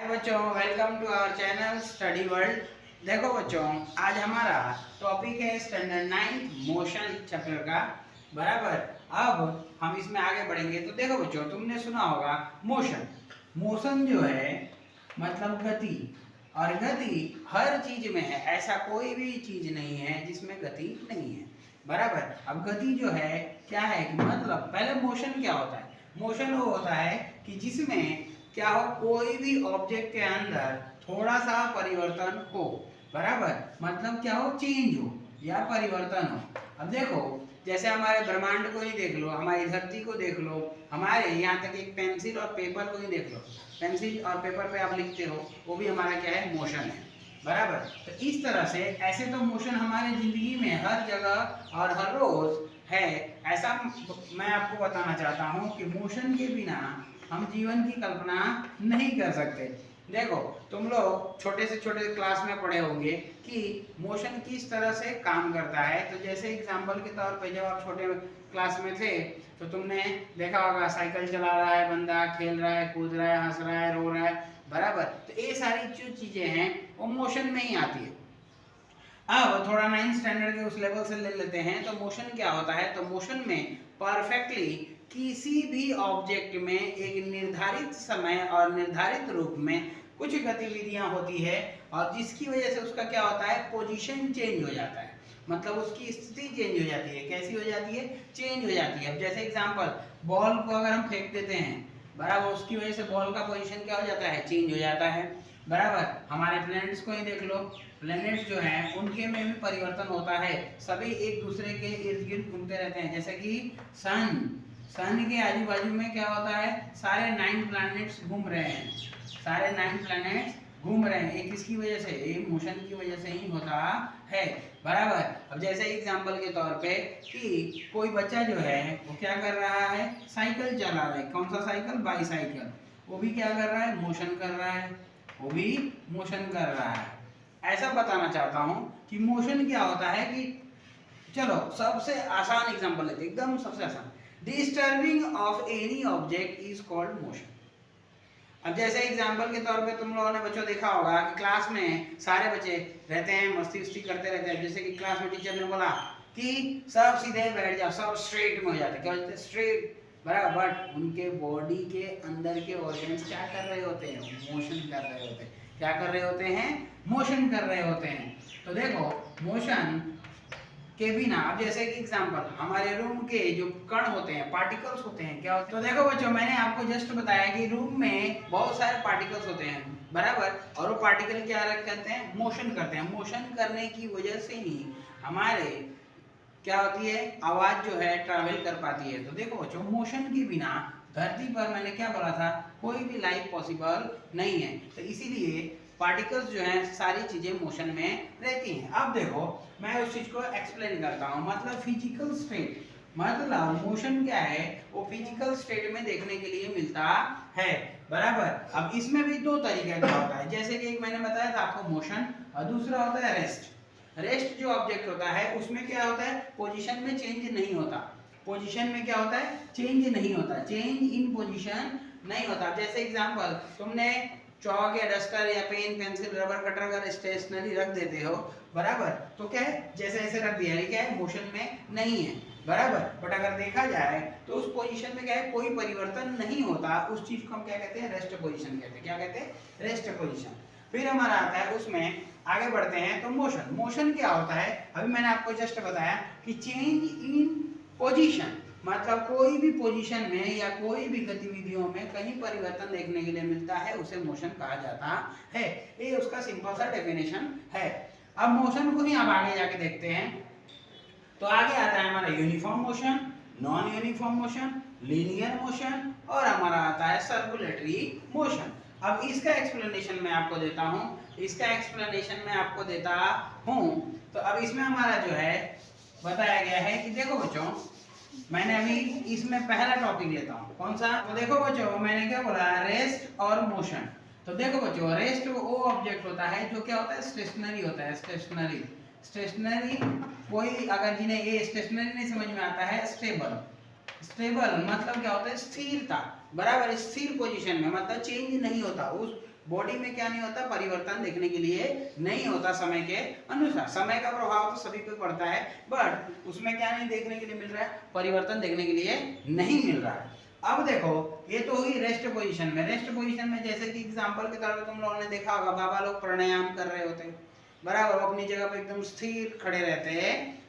बच्चों, welcome to our channel study world. देखो बच्चों, आज हमारा टॉपिक है स्टैंडर्ड 9 मोशन चैप्टर का। बराबर। अब हम इसमें आगे बढ़ेंगे। तो देखो बच्चों, तुमने सुना होगा मोशन। मोशन जो है मतलब गति, और गति हर चीज में है। ऐसा कोई भी चीज नहीं है जिसमें गति नहीं है। बराबर। अब गति जो है क्या है कि मतलब पहले मोशन क्या होता है? मोशन वो होता है कि जिसमें क्या हो, कोई भी ऑब्जेक्ट के अंदर थोड़ा सा परिवर्तन हो। बराबर। मतलब क्या हो, चेंज हो या परिवर्तन हो। अब देखो, जैसे हमारे ब्रह्मांड को ही देख लो, हमारी धरती को देख लो, हमारे यहाँ तक एक पेंसिल और पेपर को ही देख लो। पेंसिल और पेपर पे आप लिखते हो, वो भी हमारा क्या है, मोशन है। बराबर। तो इस तरह से ऐसे तो मोशन हमारे जिंदगी में हर जगह और हर रोज है। ऐसा मैं आपको बताना चाहता हूँ कि मोशन के बिना हम जीवन की कल्पना नहीं कर सकते। देखो, तुम लोग छोटे से छोटे क्लास में पढ़े होंगे कि मोशन किस तरह से काम करता है। तो जैसे एग्जांपल के तौर पे, जब आप छोटे क्लास में थे तो तुमने देखा होगा साइकिल चला रहा है बंदा, खेल रहा है, कूद रहा है, हंस रहा है, रो रहा है। बराबर। तो ये सारी जो चीजें हैं वो मोशन में ही आती है। अब थोड़ा 9th स्टैंडर्ड के उस लेवल से ले लेते हैं। तो मोशन क्या होता है? तो मोशन में परफेक्टली किसी भी ऑब्जेक्ट में एक निर्धारित समय और निर्धारित रूप में कुछ गतिविधियां होती है, और जिसकी वजह से उसका क्या होता है, पोजीशन चेंज हो जाता है। मतलब उसकी स्थिति चेंज हो जाती है। कैसी हो जाती है? चेंज हो जाती है। अब जैसे एग्जांपल, बॉल को अगर हम फेंक देते हैं, बराबर, उसकी वजह से बॉल का पोजीशन क्या हो जाता है, चेंज हो जाता है। बराबर। हमारे प्लैनेट्स को ही देख लो, प्लैनेट्स जो हैं उनके में भी परिवर्तन होता है। सभी एक दूसरे के इर्द गिर्द घूमते रहते हैं। जैसे कि सन के आजू बाजू में क्या होता है, सारे 9 प्लैनेट्स घूम रहे हैं। सारे 9 प्लैनेट्स घूम रहे हैं। एक किसकी वजह से? एक मोशन की वजह से ही होता है। बराबर। अब जैसे एग्जांपल के तौर पे कि कोई बच्चा जो है वो क्या कर रहा है, साइकिल चला रहा है। कौन सा साइकिल? बाईसाइकिल। वो भी क्या कर रहा है, मोशन कर रहा है। वो भी मोशन कर रहा है। ऐसा बताना चाहता हूं कि मोशन क्या होता है कि, चलो सबसे आसान एग्जांपल लेते हैं, एकदम सबसे आसान। Disturbing of any object is called motion. अब जैसे एग्जांपल के तौर पे तुम लोगों ने बच्चों देखा होगा कि क्लास में सारे बच्चे रहते हैं, मस्ती उस्ती करते रहते हैं। जैसे कि क्लास में टीचर ने बोला कि सब सीधे बैठ जाओ, सब स्ट्रेट में हो जाते। क्या होते हैं? स्ट्रेट। बराबर। बट उनके बॉडी के अंदर के ऑर्गन्स क्या कर रहे होते हैं? मोशन कर रहे होते हैं। क्या कर रहे होते हैं? मोशन कर रहे होते हैं। तो देखो, मोशन के बिना, अब जैसे कि एग्जांपल, हमारे रूम के जो कण होते हैं, पार्टिकल्स होते हैं, क्या होते हैं? तो देखो बच्चों, मैंने आपको जस्ट बताया कि रूम में बहुत सारे पार्टिकल्स होते हैं। बराबर। और वो पार्टिकल क्या करते हैं? मोशन करते हैं। मोशन करने की वजह से ही हमारे क्या होती है, आवाज जो है ट्रैवल कर पाती है। तो देखो बच्चों, मोशन के बिना धरती पर, मैंने क्या बोला था, कोई भी लाइफ पॉसिबल नहीं है। तो इसीलिए पार्टिकल्स जो हैं, सारी चीजें मोशन में रहती हैं। अब देखो, मैं उस चीज को एक्सप्लेन करता हूँ। मतलब फिजिकल स्टेट, मतलब मोशन क्या है, वो फिजिकल स्टेट में देखने के लिए मिलता है। बराबर। अब इसमें भी दो तरीके का होता है। जैसे कि एक मैंने बताया था आपको, मोशन, और दूसरा होता है रेस्ट। रेस्ट जो ऑब्जेक्ट होता है उसमें क्या होता है, पोजीशन में चेंज नहीं होता। पोजीशन में क्या होता है, चेंज नहीं होता। चेंज इन पोजीशन नहीं होता। जैसे एग्जांपल, तुमने चौक या डस्टर या पेन, पेंसिल, रबर कटर अगर स्टेशनरी रख देते हो, बराबर, तो क्या है, जैसे ऐसे रख दिया, क्या है, मोशन में नहीं है। बराबर। बट अगर देखा जाए तो उस पोजीशन में क्या है, कोई परिवर्तन नहीं होता। उस चीज को हम क्या कहते हैं, रेस्ट पोजीशन कहते हैं। क्या कहते हैं? Rest position. फिर हमारा आता है, उसमें आगे बढ़ते हैं तो मोशन। मोशन क्या होता है? अभी मैंने आपको जस्ट बताया कि चेंज इन पोजीशन, मतलब कोई भी पोजीशन में या कोई भी गतिविधियों में कहीं परिवर्तन देखने के लिए मिलता है, उसे मोशन कहा जाता है। ये उसका सिंपल सा डेफिनेशन है। अब मोशन को ही आप आगे जाके देखते हैं। तो आगे आता है हमारा uniform motion, non uniform motion, linear motion, और हमारा आता है सर्कुलेटरी मोशन। अब इसका एक्सप्लेनेशन मैं आपको देता हूं। तो अब इसमें हमारा जो है बताया गया है कि देखो बच्चों, मैंने अभी इसमें पहला टॉपिक लेता हूं। कौन सा? तो देखो बच्चों, मैंने क्या बोला, रेस्ट और मोशन। तो देखो बच्चों, रेस्ट वो ऑब्जेक्ट होता है जो क्या होता है, स्टेशनरी होता है। स्टेशनरी कोई, अगर जिन्हें ये स्टेशनरी नहीं समझ में आता है, स्टेबल मतलब क्या होता है, स्थिरता। बराबर। स्थिर पोजीशन में, मतलब चेंज नहीं होता। उस बॉडी में क्या नहीं होता, परिवर्तन देखने के लिए नहीं होता समय के अनुसार। समय का प्रभाव तो सभी पे पड़ता है, बट उसमें क्या नहीं देखने के लिए मिल रहा है, परिवर्तन देखने के लिए नहीं मिल रहा है। अब देखो ये तो हुई रेस्ट पोजीशन में। रेस्ट पोजीशन में जैसे कि एग्जांपल के तौर पे तुम लोगों ने देखा होगा, बाबा लोग प्राणायाम कर रहे होते हैं, बराबर, वो अपनी जगह पे एकदम स्थिर खड़े रहते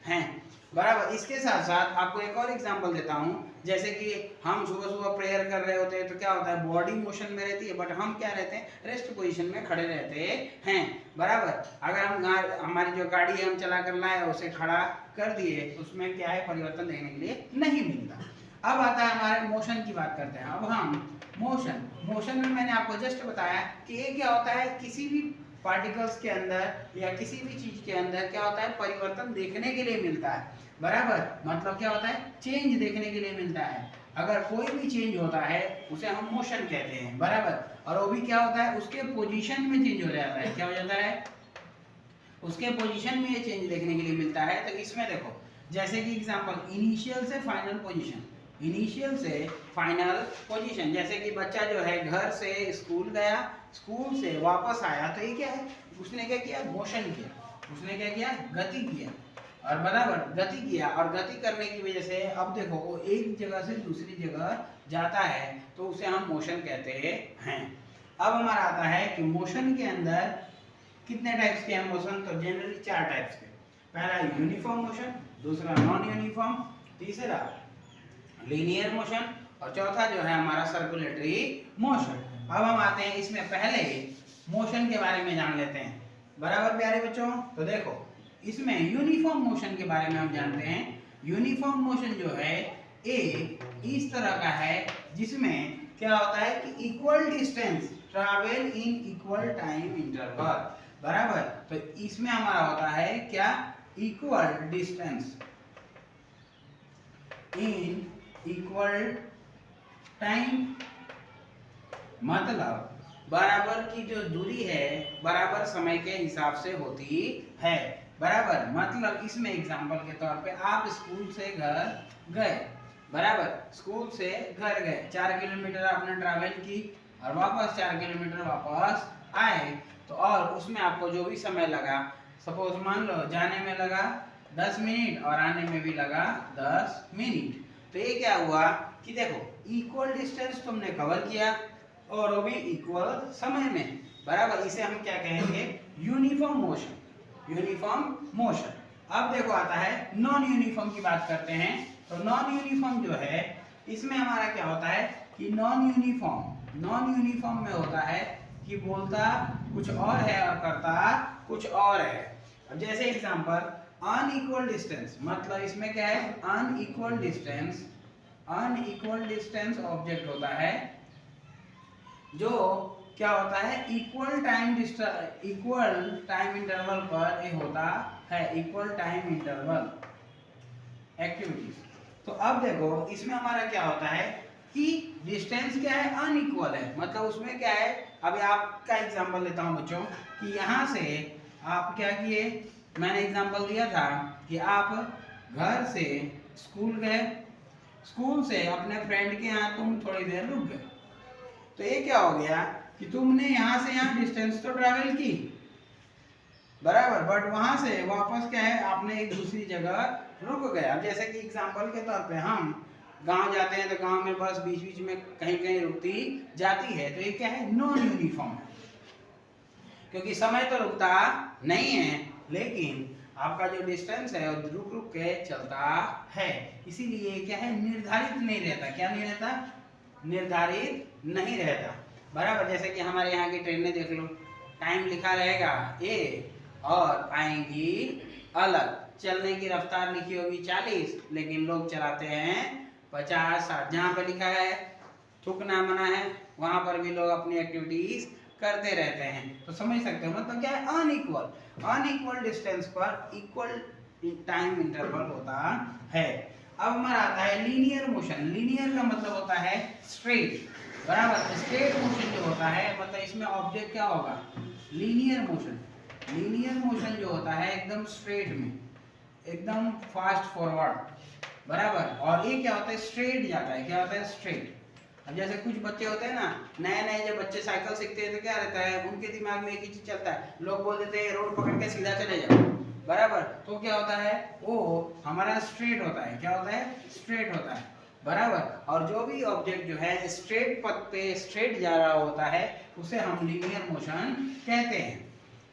हैं, बराबर। इसके साथ साथ आपको एक और एग्जांपल देता हूँ, जैसे कि हम सुबह सुबह प्रेयर कर रहे होते हैं तो क्या होता है, बॉडी मोशन में रहती है, बट हम क्या रहते हैं, रेस्ट पोजीशन में खड़े रहते हैं, बराबर। अगर हम हमारी जो गाड़ी है हम चला कर लाए, उसे खड़ा कर दिए, उसमें क्या है, परिवर्तन देखने के लिए नहीं मिलता। अब आता है हमारे मोशन की बात करते हैं। अब हम मोशन में मैंने आपको जस्ट बताया कि ये क्या होता है, किसी भी पार्टिकल्स के अंदर या किसी भी चीज के अंदर क्या होता है, परिवर्तन देखने के लिए मिलता है, बराबर। मतलब क्या होता है, चेंज देखने के लिए मिलता है। अगर कोई भी चेंज होता है उसे हम मोशन कहते हैं, बराबर। और वो भी क्या होता है, उसके पोजीशन में चेंज हो जाता है। क्या हो जाता है, उसके पोजीशन में ये चेंज देखने के लिए मिलता है। तो इसमें देखो, जैसे कि एग्जांपल, इनिशियल से फाइनल पोजीशन, इनिशियल से फाइनल पोजीशन। जैसे कि बच्चा जो है घर से स्कूल गया, स्कूल से वापस आया, तो ये क्या है, उसने क्या किया, मोशन किया, उसने क्या किया, गति किया, और बराबर गति किया। और गति करने की वजह से अब देखो वो एक जगह से दूसरी जगह जाता है, तो उसे हम मोशन कहते हैं। अब हमारा आता है कि मोशन के अंदर कितने टाइप्स के हैं मोशन, तो जनरली 4 टाइप्स के। पहला यूनिफॉर्म मोशन, दूसरा नॉन यूनिफॉर्म, तीसरा लीनियर मोशन, और चौथा जो है हमारा सर्कुलेटरी मोशन। अब हम आते हैं इसमें पहले मोशन के बारे में जान लेते हैं, बराबर प्यारे बच्चों। तो देखो इसमें यूनिफॉर्म मोशन के बारे में हम जानते हैं। यूनिफॉर्म मोशन जो है एक इस तरह का है जिसमें क्या होता है कि equal distance travel in equal time interval, बराबर। तो इसमें हमारा होता है क्या, equal distance in equal time, मतलब बराबर की जो दूरी है बराबर समय के हिसाब से होती है, बराबर। मतलब इसमें एग्जांपल के तौर पे आप स्कूल से घर गए, बराबर, स्कूल से घर गए, 4 किलोमीटर आपने ट्रैवल की और वापस 4 किलोमीटर वापस आए, तो और उसमें आपको जो भी समय लगा, सपोज मान लो जाने में लगा 10 मिनट और आने में भी लगा 10 मिनट। तो ये क्या हुआ कि देखो इक्वल डिस्टेंस तुमने कवर किया और वो भी इक्वल समय में, बराबर। इसे हम क्या कहेंगे, यूनिफॉर्म मोशन, यूनिफॉर्म मोशन। अब देखो आता है नॉन यूनिफॉर्म की बात करते हैं। तो नॉन यूनिफॉर्म जो है इसमें हमारा क्या होता है कि नॉन यूनिफॉर्म में होता है कि बोलता कुछ और है और करता कुछ और है। अब जैसे एग्जांपल अनइक्वल डिस्टेंस, मतलब इसमें क्या है, अनइक्वल डिस्टेंस ऑब्जेक्ट होता है जो क्या होता है, इक्वल टाइम इंटरवल पर ये होता है, इक्वल टाइम इंटरवल एक्टिविटीज। तो अब देखो इसमें हमारा क्या होता है कि डिस्टेंस क्या है, अनइक्वल है। मतलब उसमें क्या है, अभी आपका एग्जांपल लेता हूं बच्चों कि यहाँ से आप क्या किए, मैंने एग्जांपल दिया था कि आप घर से स्कूल गए, स्कूल से अपने फ्रेंड के यहाँ तुम थोड़ी देर रुक गए। तो ये क्या हो गया कि तुमने यहाँ से यहाँ डिस्टेंस तो ट्रैवल की, बराबर, बट वहां से वापस क्या है, आपने एक दूसरी जगह रुक गया। जैसे कि एग्जांपल के तौर पे हम गांव जाते हैं तो गांव में बस बीच बीच में कहीं कहीं रुकती जाती है। तो ये क्या है, नॉन यूनिफॉर्म, क्योंकि समय तो रुकता नहीं है लेकिन आपका जो डिस्टेंस है वो रुक रुक के चलता है, इसीलिए क्या है, निर्धारित नहीं रहता। क्या नहीं रहता, निर्धारित नहीं रहता, बराबर। जैसे कि हमारे यहाँ की ट्रेनें देख लो, टाइम लिखा रहेगा ए और आएंगी अलग, चलने की रफ्तार लिखी होगी 40 लेकिन लोग चलाते हैं 50-60। जहाँ पे लिखा है थूकना मना है वहां पर भी लोग अपनी एक्टिविटीज करते रहते हैं। तो समझ सकते हो, मतलब क्या है, अनइक्वल डिस्टेंस पर इक्वल टाइम इंटरवल होता है। अब हमारा आता है लीनियर मोशन। लीनियर का मतलब होता है स्ट्रेट, बराबर। स्ट्रेट मोशन जो होता है मतलब इसमें ऑब्जेक्ट क्या होगा, लीनियर मोशन जो होता है एकदम स्ट्रेट में, एकदम फास्ट फॉरवर्ड, बराबर। और ये क्या होता है, स्ट्रेट जाता है। क्या होता है, स्ट्रेट, अब जैसे कुछ बच्चे होते हैं ना, नए नए जब बच्चे साइकिल सीखते हैं तो क्या रहता है, उनके दिमाग में एक ही चीज चलता है, लोग बोल देते हैं रोड पकड़ के सीधा चले जाओ, बराबर। तो क्या होता है, वो हमारा स्ट्रेट होता है, क्या होता है, स्ट्रेट होता है, बराबर। और जो भी ऑब्जेक्ट जो है स्ट्रेट पथ पे स्ट्रेट जा रहा होता है उसे हम लीनियर मोशन कहते हैं।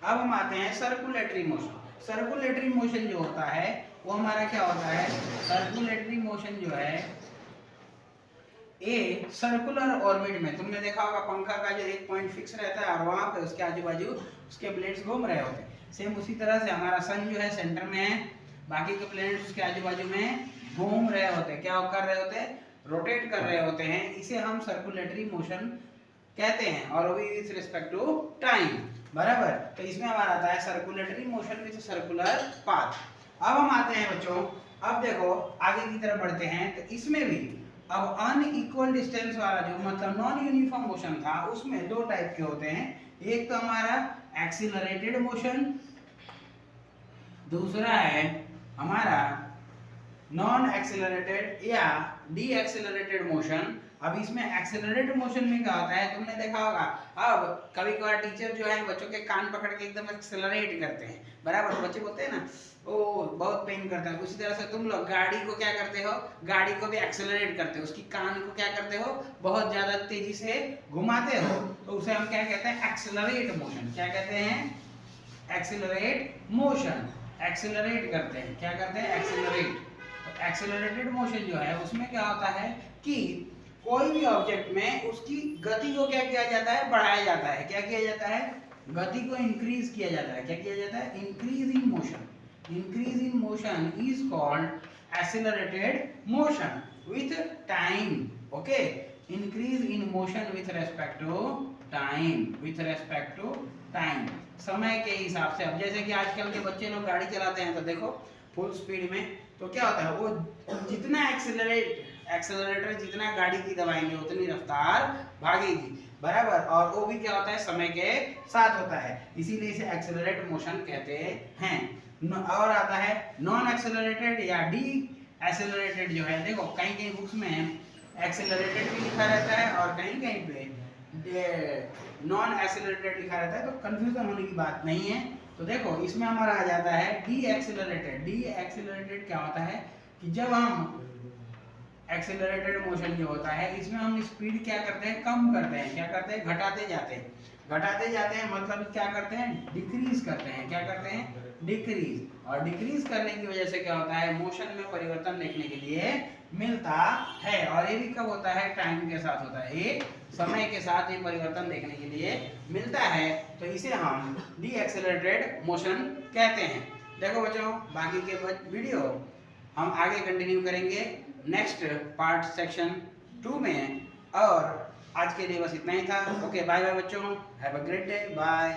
अब हम आते हैं सर्कुलेटरी मोशन। सर्कुलेटरी मोशन जो होता है वो हमारा क्या होता है, सर्कुलेटरी मोशन जो है ए सर्कुलर ऑर्बिट में, तुमने देखा होगा पंखा का जो एक पॉइंट फिक्स रहता है और वहां पे उसके आजू बाजू उसके ब्लेड्स घूम रहे होते हैं। सेम उसी तरह से हमारा सन जो है सेंटर में है, बाकी के प्लैनेट्स उसके आजू बाजू में घूम रहे होते हैं, क्या कर रहे होते हैं, रोटेट कर रहे होते हैं। इसे हम सर्कुलेटरी मोशन कहते हैं, और भी विद रिस्पेक्ट टू टाइम, बराबर। तो इसमें हमारा आता है circulatory motion with circular path. अब हम आते हैं बच्चों, अब देखो आगे की तरफ बढ़ते हैं, तो इसमें भी अब अनइक्वल डिस्टेंस वाला जो मतलब नॉन यूनिफॉर्म मोशन था उसमें दो टाइप के होते हैं। एक तो हमारा एक्सीलरेटेड मोशन, दूसरा है हमारा नॉन एक्सीलरेटेड या डी एक्सीलरेटेड मोशन। अब इसमें एक्सीलरेटेड मोशन में क्या होता है, तुमने देखा होगा, अब कभी कभार टीचर जो है बच्चों के कान पकड़ के एकदम एक्सीलरेट करते हैं, बराबर। बच्चे बोलते हैं ना ओ बहुत पेन करता है, उसी तरह से तुम लोग गाड़ी को क्या करते हो, गाड़ी को भी एक्सीलरेट करते हो, उसकी कान को क्या करते हो, बहुत ज्यादा तेजी से घुमाते हो, तो उसे हम क्या कहते हैं, एक्सीलरेट मोशन। क्या कहते हैं, एक्सीलरेट मोशन। एक्सीलरेट करते हैं, क्या करते हैं, एक्सीलरेट। तो एक्सीलरेटेड मोशन जो है उसमें क्या होता है कि कोई भी ऑब्जेक्ट में उसकी गति को क्या किया जाता है, बढ़ाया जाता है। क्या किया जाता है, गति को इंक्रीज किया जाता है। क्या किया जाता है, increase in motion. Increase in motion is called accelerated motion with time. Okay, increase in motion with respect to time, with respect to time, समय के हिसाब से। अब जैसे कि आजकल के बच्चे लोग गाड़ी चलाते हैं तो देखो फुल स्पीड में, तो क्या होता है, वो जितना एक्सेलरेटर जितना गाड़ी की दबाएंगे उतनी रफ्तार भागेगी, बराबर। और वो भी क्या होता है, समय के साथ होता है, इसीलिए इसे एक्सेलरेट मोशन कहते हैं। और आता है नॉन एक्सेलरेटेड या डी एक्सेलरेटेड जो है, देखो कहीं कहीं बुक्स में एक्सेलरेटेड भी लिखा रहता है और कहीं कहीं पे नॉन एक्सेलरेटेड लिखा रहता है, तो कंफ्यूजन होने की बात नहीं है। तो देखो इसमें हमारा आ जाता है डी एक्सेलरेटेड। डी एक्सेलरेटेड क्या होता है कि जब हम एक्सेलरेटेड मोशन जो होता है इसमें हम स्पीड क्या करते हैं, कम करते हैं। क्या करते हैं, घटाते जाते हैं। घटाते जाते हैं मतलब क्या करते हैं, डिक्रीज करते हैं। क्या करते हैं, डिक्रीज। और डिक्रीज करने की वजह से क्या होता है, मोशन में परिवर्तन देखने के लिए मिलता है। और ये भी कब होता है, टाइम के साथ होता है, ये समय के साथ ये परिवर्तन देखने के लिए मिलता है। तो इसे हम डी एक्सेलरेटेड मोशन कहते हैं। देखो बच्चों, बाकी के वीडियो हम आगे कंटिन्यू करेंगे नेक्स्ट पार्ट सेक्शन 2 में। और आज के लिए बस इतना ही था। ओके, बाय बाय बच्चों, have a great day, bye.